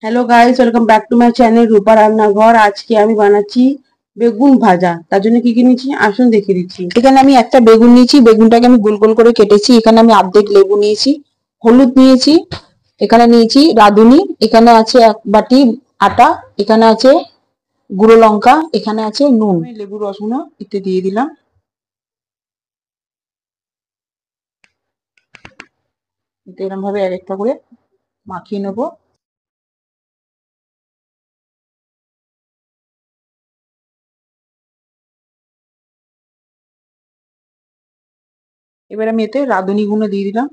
Hello guys, welcome back to my channel Rupa রান্নাঘর। আজকে আমি বানাচ্ছি বেগুন ভাজা। তার জন্য কি কি নিয়েছি আসুন দেখিয়ে দিচ্ছি। এখানে আমি একটা বেগুন নিয়েছি, বেগুনটাকে আমি গোল গোল করে কেটেছি। এখানে আমি অর্ধেক লেবু নিয়েছি, হলুদ নিয়েছি, এখানে নিয়েছি রাঁধুনি, এখানে আছে এক বাটি আটা, এখানে আছে গুঁড়ো লঙ্কা, এখানে আছে নুন। আমি লেবু রসগুলো এতে দিয়ে দিলাম। এতে এরকম ভাবে এক একটা করে মাখিয়ে নেবো। এবার আমি এতে রাঁধুনি গুঁড়ো দিয়ে দিলাম।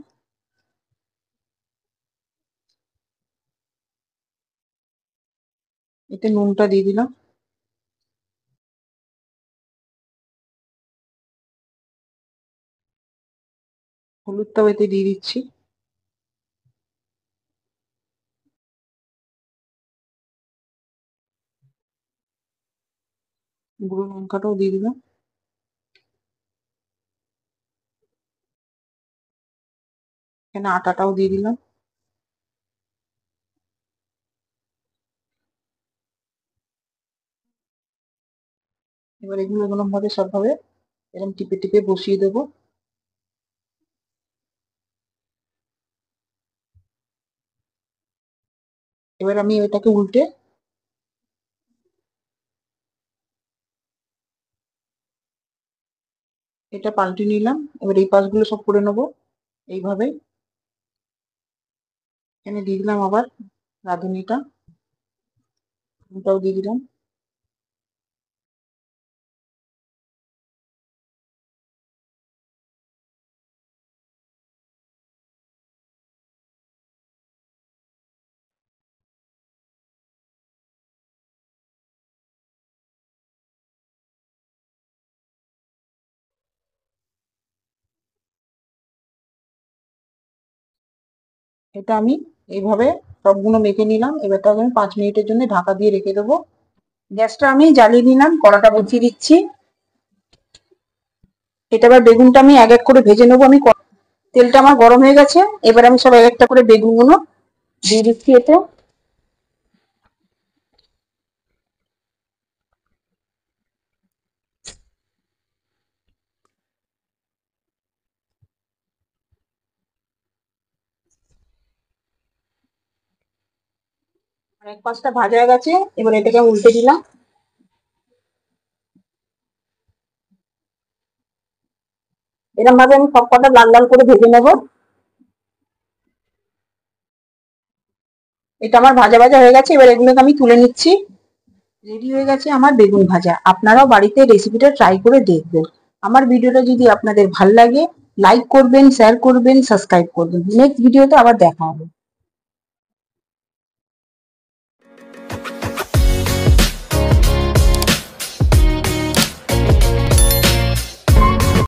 এতে নুনটা দিয়ে দিলাম। হলুদটাও এতে দিয়ে দিচ্ছি। গুঁড়ো লঙ্কাটাও দিয়ে দিলাম। এখানে আটাটাও দিয়ে দিলাম। এবার এগুলো এরকম ভাবে সবভাবে এরকম টিপে টিপে বসিয়ে দেবো। এবার আমি এটাকে উল্টে এটা পাল্টে নিলাম। এবার এই পাশগুলো সব করে নেবো এইভাবে। এখানে দিয়ে দিলাম আবার রাঁধুনিটা, ওটাও দিয়ে দিলাম। এটা আমি এইভাবে সবগুলো মেখে নিলাম। এবারটা আমি 5 মিনিটের জন্য ঢাকা দিয়ে রেখে দেবো। গ্যাসটা আমি জ্বালিয়ে নিলাম, কড়াটা বসিয়ে দিচ্ছি। এটা এবার বেগুনটা আমি এক এক করে ভেজে নেবো। তেলটা আমার গরম হয়ে গেছে। এবার আমি সব এক একটা করে বেগুনগুলো দিয়ে দিচ্ছি এতে। আর এক পাশটা ভাজা হয়ে গেছে, এবার এটাকে উল্টে দিলাম। এরকম ভাবে আমি সব কটা লাল লাল করে ভেজে নেবো। এটা আমার ভাজা ভাজা হয়ে গেছে, এবার এগুলোকে আমি তুলে নিচ্ছি। রেডি হয়ে গেছে আমার বেগুন ভাজা। আপনারাও বাড়িতে রেসিপিটা ট্রাই করে দেখবেন। আমার ভিডিওটা যদি আপনাদের ভালো লাগে, লাইক করবেন, শেয়ার করবেন, সাবস্ক্রাইব করবেন। নেক্সট ভিডিওতে আবার দেখা হবে।